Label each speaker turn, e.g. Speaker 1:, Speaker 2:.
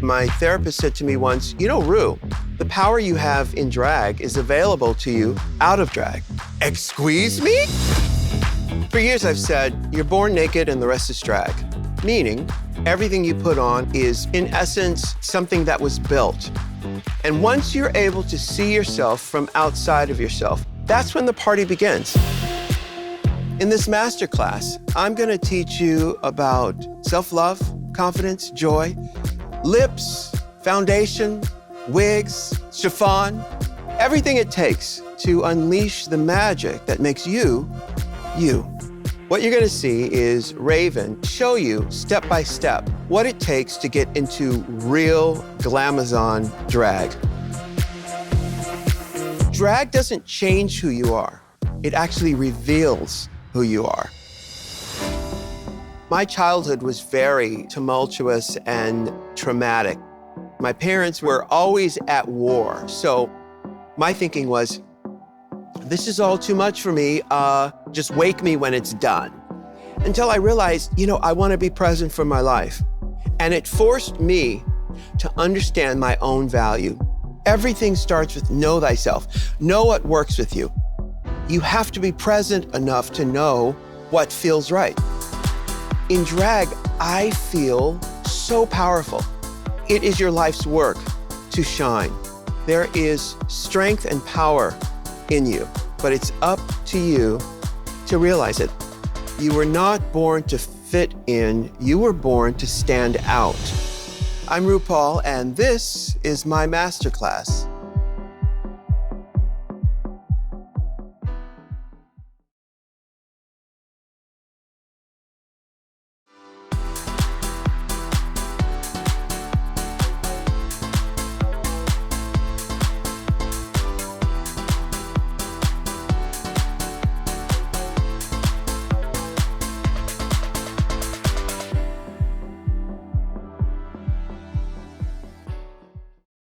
Speaker 1: My therapist said to me once, you know, Ru, the power you have in drag is available to you out of drag. Excuse me? For years I've said, you're born naked and the rest is drag. Meaning, everything you put on is, in essence, something that was built. And once you're able to see yourself from outside of yourself, that's when the party begins. In this masterclass, I'm gonna teach you about self-love, confidence, joy, lips, foundation, wigs, chiffon, everything it takes to unleash the magic that makes you, you. What you're gonna see is Raven show you step by step what it takes to get into real glamazon drag. Drag doesn't change who you are. It actually reveals who you are. My childhood was very tumultuous and traumatic. My parents were always at war, so my thinking was, this is all too much for me, just wake me when it's done. Until I realized, I want to be present for my life. And it forced me to understand my own value. Everything starts with know thyself. Know what works with you. You have to be present enough to know what feels right. In drag, I feel so powerful. It is your life's work to shine. There is strength and power in you, but it's up to you to realize it. You were not born to fit in, you were born to stand out. I'm RuPaul, and this is my masterclass.